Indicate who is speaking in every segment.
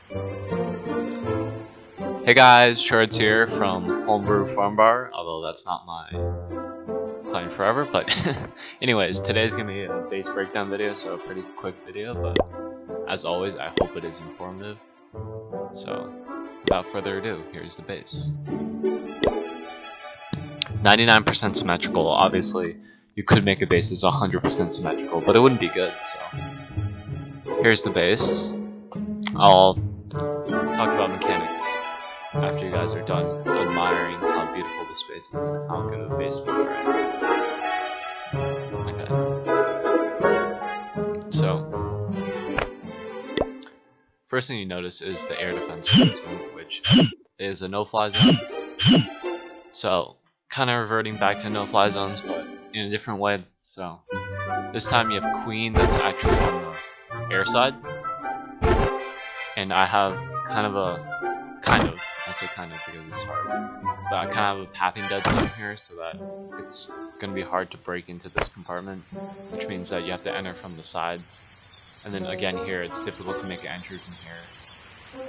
Speaker 1: Hey guys, Shards here from Homebrew Farm Bar, although that's not my claim forever, but anyways, today's gonna be a base breakdown video, so a pretty quick video, but as always, I hope it is informative. So, without further ado, here's the base. 99% symmetrical. Obviously, you could make a base that's 100% symmetrical, but it wouldn't be good, so. Here's the base. I'll talk about mechanics after you guys are done admiring how beautiful the space is and how good of a base we are at. Okay. So, first thing you notice is the air defense placement, which is a no-fly zone. So, kind of reverting back to no-fly zones, but in a different way. So, this time you have queen that's actually on the air side, and I have I say kind of because it's hard, but I kind of have a pathing dead zone here so that it's going to be hard to break into this compartment, which means that you have to enter from the sides, and then again here it's difficult to make an entry from here.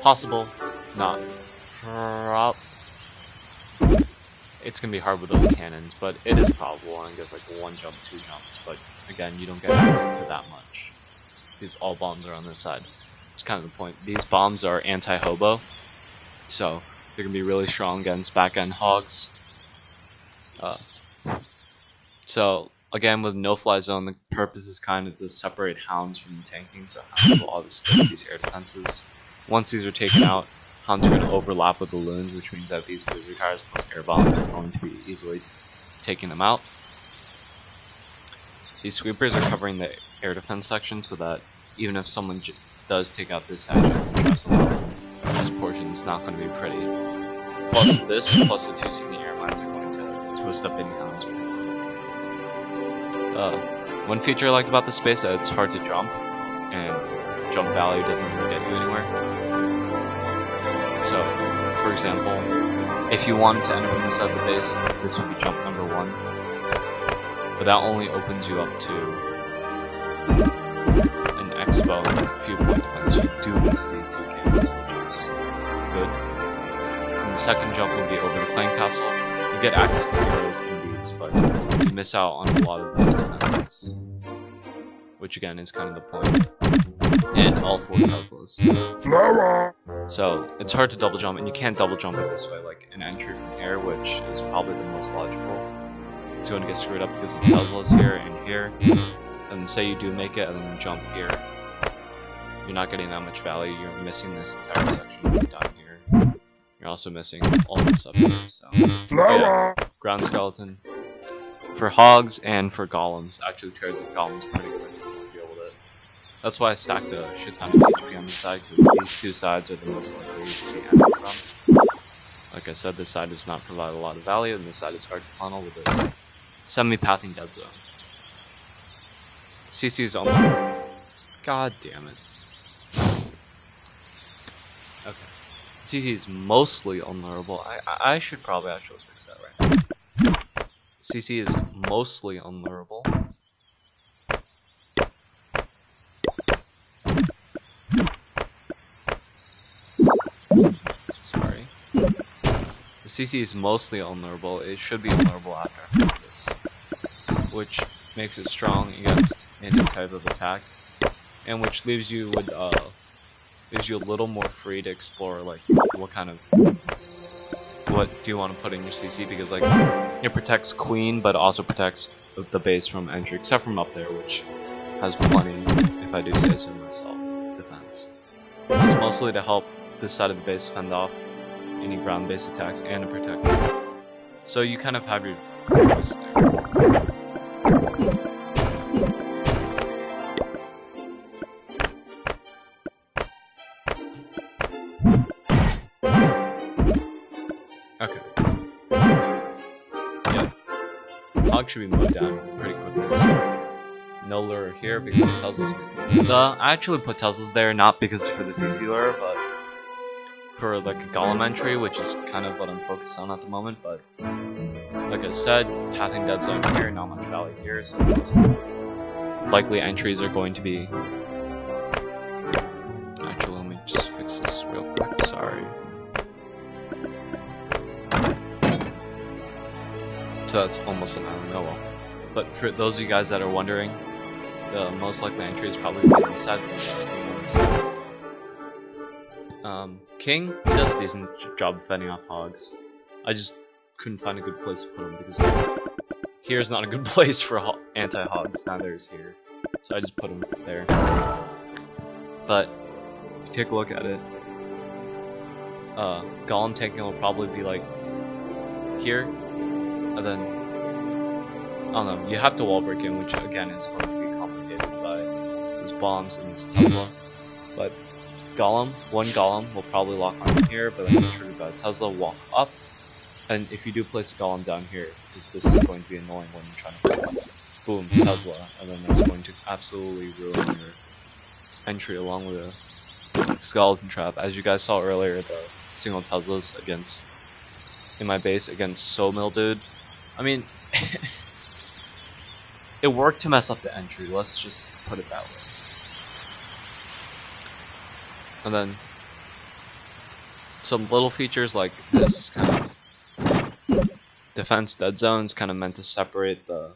Speaker 1: Possible, not it's going to be hard with those cannons, but it is probable, and I guess like 1 jump, 2 jumps, but again you don't get access to that much. These all bombs are on this side. It's kind of the point. These bombs are anti-Hobo, so they're going to be really strong against back-end hogs. So again, with no-fly zone, the purpose is kind of to separate hounds from the tanking, so hounds will always get these air defenses. Once these are taken out, hounds are going to overlap with the loons, which means that these blizzard tires plus air bombs are going to be easily taking them out. These sweepers are covering the air defense section so that even if someone does take out this section, this portion is not going to be pretty. Plus this, plus the 2 sinking air mines are going to twist up any hounds. One feature I like about this space is that it's hard to jump, and jump value doesn't really get you anywhere. So, for example, if you wanted to enter from this side of the base, this would be jump number 1. But that only opens you up to an expo and a few point defense. You do miss these 2 cannons, which is good. And the second jump will be over the clan castle. You get access to arrows and beads, but you miss out on a lot of these defenses. Which again is kind of the point. And all 4 Teslas. So it's hard to double jump, and you can't double jump it this way, like an entry from here, which is probably the most logical. It's going to get screwed up because the Teslas here and here. And say you do make it and then jump here. You're not getting that much value, you're missing this entire section down here. You're also missing all this up here, so. Yeah, ground skeleton. For hogs and for golems, actually tears of golems pretty quick if you don't deal with it. That's why I stacked a shit ton of HP on this side, because these 2 sides are the most likely to be entered from. Like I said, this side does not provide a lot of value, and this side is hard to funnel with this semi-pathing dead zone. CC is almost. God damn it. Okay. CC is mostly unlurable. I should probably actually fix that right now. CC is mostly unlurable. Sorry. The CC is mostly unlurable. It should be unlurable after I fix this, which makes it strong against any type of attack, and which leaves you with leaves you a little more free to explore, like what do you want to put in your CC, because like it protects queen but also protects the base from entry, except from up there, which has plenty, if I do say so myself, defense. It's mostly to help this side of the base fend off any ground base attacks and to protect it. So you kind of have your choice there. Okay. Yeah. Hog should be mowed down pretty quickly. So no lure here because the Teslas. I actually put Teslas there not because for the CC lure, but for like a golem entry, which is kind of what I'm focused on at the moment. But like I said, pathing dead zone here, not much value here, so most likely entries are going to be. Actually, let me just fix this. So that's almost an island. Oh well. But for those of you guys that are wondering, the most likely entry is probably the inside. King, he does a decent job fending off hogs. I just couldn't find a good place to put him because here's not a good place for anti-hogs, neither is here. So I just put him there. But if you take a look at it, golem tanking will probably be like here, and then I don't know. You have to wall break in, which again is going to be complicated by these bombs and this Tesla. But one golem will probably lock on here, but then triggered by Tesla, walk up. And if you do place a golem down here, because this is going to be annoying when you're trying to fight, boom, Tesla, and then that's going to absolutely ruin your entry along with a skeleton trap. As you guys saw earlier, the single Teslas in my base against Sawmill Dude. I mean, it worked to mess up the entry, let's just put it that way. And then some little features like this kind of defense dead zone is kind of meant to separate the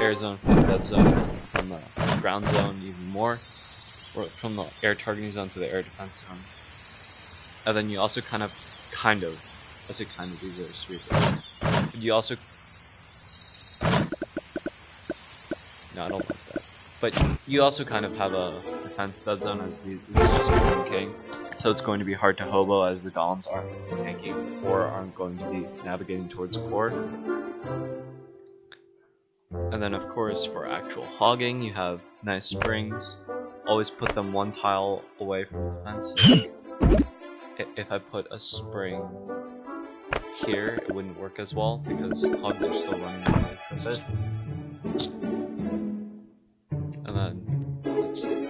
Speaker 1: air zone from the dead zone, from the ground zone even more, or from the air targeting zone to the air defense zone. And then you also kind of, I say kind of, these are sweepers. You also, no, I don't like that. But you also kind of have a defense dead zone, as this is just Golem King. So it's going to be hard to hobo, as the golems aren't going to be tanking or aren't going to be navigating towards core. And then of course for actual hogging, you have nice springs. Always put them one tile away from the defense. So if I put a spring here, it wouldn't work as well because hogs are still running around the trip it. And then let's see.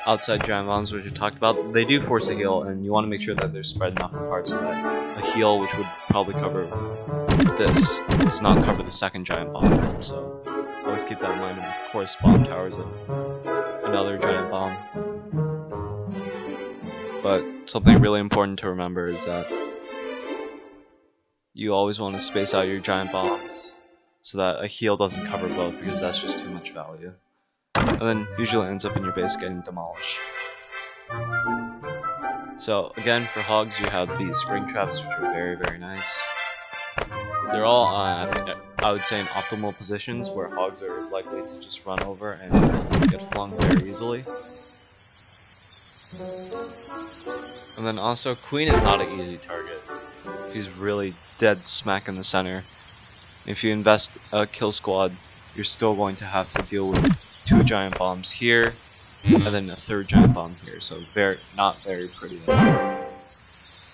Speaker 1: Outside giant bombs, which we talked about, they do force a heal, and you want to make sure that they're spread enough apart so that a heal, which would probably cover this, does not cover the second giant bomb. So always keep that in mind. And of course, bomb towers and another giant bomb. But something really important to remember is that you always want to space out your giant bombs so that a heal doesn't cover both, because that's just too much value. And then usually ends up in your base getting demolished. So again, for hogs you have these spring traps, which are very, very nice. They're all I would say in optimal positions where hogs are likely to just run over and get flung very easily. And then also, Queen is not an easy target. She's really dead smack in the center. If you invest a kill squad, you're still going to have to deal with 2 giant bombs here, and then a 3rd giant bomb here, so not very pretty at all.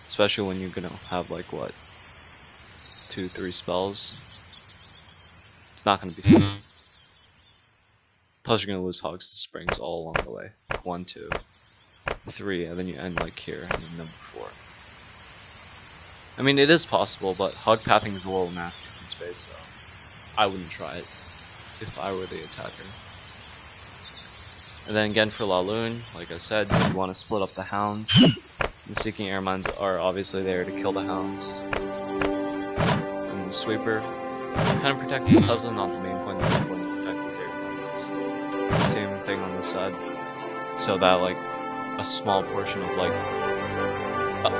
Speaker 1: Especially when you're gonna have like what, 2-3 spells. It's not gonna be fun. Plus you're gonna lose hogs to springs all along the way. 1, 2, 3, and then you end like here, and then number 4. I mean, it is possible, but hog pathing is a little nasty in space, so I wouldn't try it if I were the attacker. And then again for Laloon, like I said, you want to split up the hounds. The Seeking Air Mines are obviously there to kill the hounds. And the Sweeper kind of protects his Tesla, not the main point, the main point is protect his air defenses. Same thing on this side. So that like a small portion of like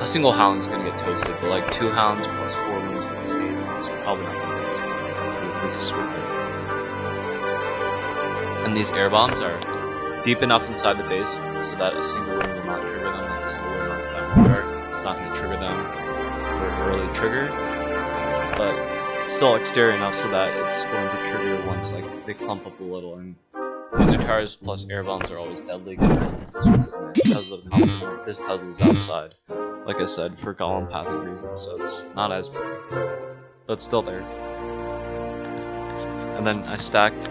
Speaker 1: a single hound is going to get toasted, but like 2 hounds plus 4 wounds with space, it's probably not going to get toasted. It's a Sweeper. And these air bombs are deep enough inside the base so that a single wound will not trigger them, like a single wound on the diamond dart. It's not going to trigger them for an early trigger, but still exterior enough so that it's going to trigger once like they clump up a little. And laser towers plus air bombs are always deadly because this Tesla is outside, like I said, for golem pathing reasons, so it's not as pretty, but it's still there. And then I stacked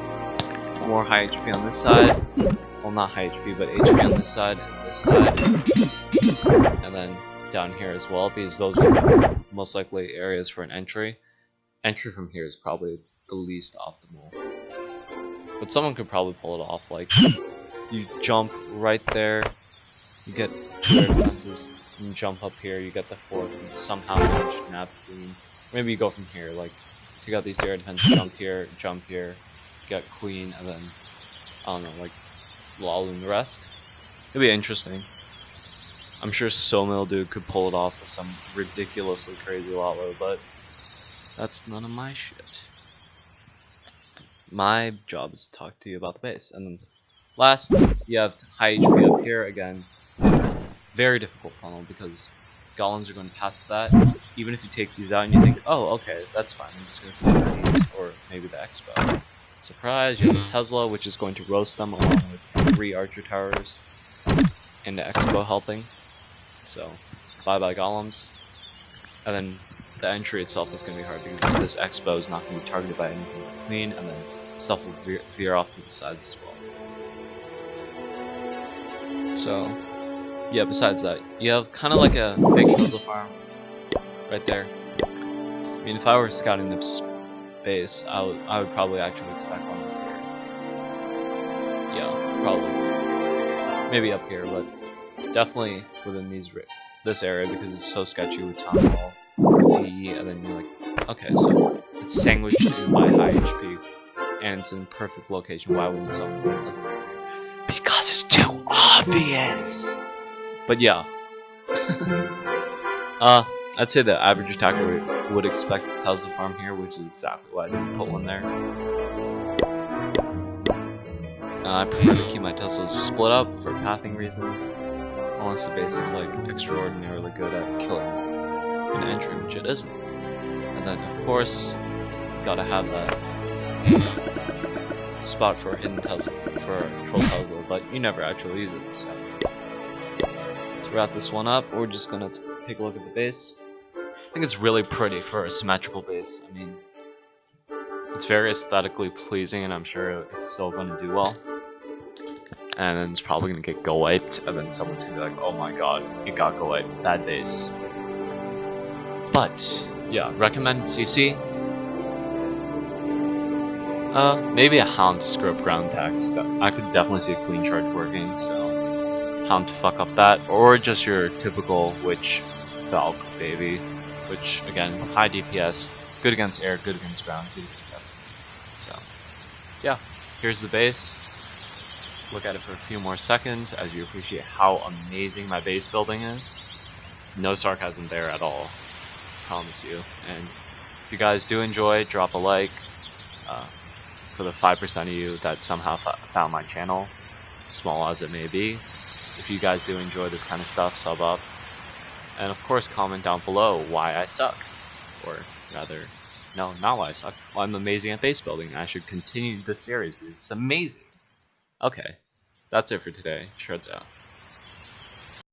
Speaker 1: more high HP on this side. Well, not high HP, but HP on this side and this side. And then down here as well, because those are most likely areas for an entry. Entry from here is probably the least optimal. But someone could probably pull it off, like, you jump right there, you get 2 air defenses, and jump up here, you get the fork, and somehow manage to nab queen. Maybe you go from here, like, take out these air defense, jump here, get queen, and then, I don't know, like, lolling the rest. It'd be interesting. I'm sure Sawmill Dude could pull it off with some ridiculously crazy Lalo, but that's none of my shit. My job is to talk to you about the base. And then last, you have high HP up here again. Very difficult funnel because golems are going to pass that. Even if you take these out and you think, oh, okay, that's fine, I'm just going to stick these, or maybe the Expo. Surprise, you have the Tesla, which is going to roast them along with 3 archer towers, and the Expo helping. So, bye-bye golems. And then the entry itself is going to be hard because this Expo is not going to be targeted by anything but queen, and then stuff will veer off to the sides as well. So, yeah, besides that, you have kind of like a big puzzle farm right there. I mean, if I were scouting this base, I would probably actually expect one up here. Yeah, probably. Maybe up here, but definitely within this area because it's so sketchy with town hall, DE, and then you're like, okay, so it's sandwiched in by high HP, and it's in perfect location. Why wouldn't someone do it? Because it's too obvious. But yeah, I'd say the average attacker would expect a Tesla farm here, which is exactly why I didn't put one there. I prefer to keep my Teslas split up for pathing reasons, unless the base is like extraordinarily good at killing an entry, which it isn't. And then of course, you gotta have that spot for a hidden Tesla, for a troll Tesla, but you never actually use it, so. To wrap this one up, we're just gonna take a look at the base. I think it's really pretty for a symmetrical base. I mean, it's very aesthetically pleasing, and I'm sure it's still gonna do well. And then it's probably gonna get go wiped, and then someone's gonna be like, oh my god, it got go wiped, bad base. But, yeah, recommend CC. Maybe a Hound to screw up ground attacks. I could definitely see a queen charge working, so Hound to fuck up that, or just your typical witch Valk baby, which again, high DPS, good against air, good against ground, good against everything. So, yeah, here's the base. Look at it for a few more seconds as you appreciate how amazing my base building is. No sarcasm there at all, promise you. And if you guys do enjoy, drop a like. For the 5% of you that somehow found my channel, small as it may be. If you guys do enjoy this kind of stuff, sub up. And of course, comment down below why I suck. Or rather, no, not why I suck. Why I'm amazing at base building. I should continue this series. It's amazing. Okay, that's it for today. Shreds out.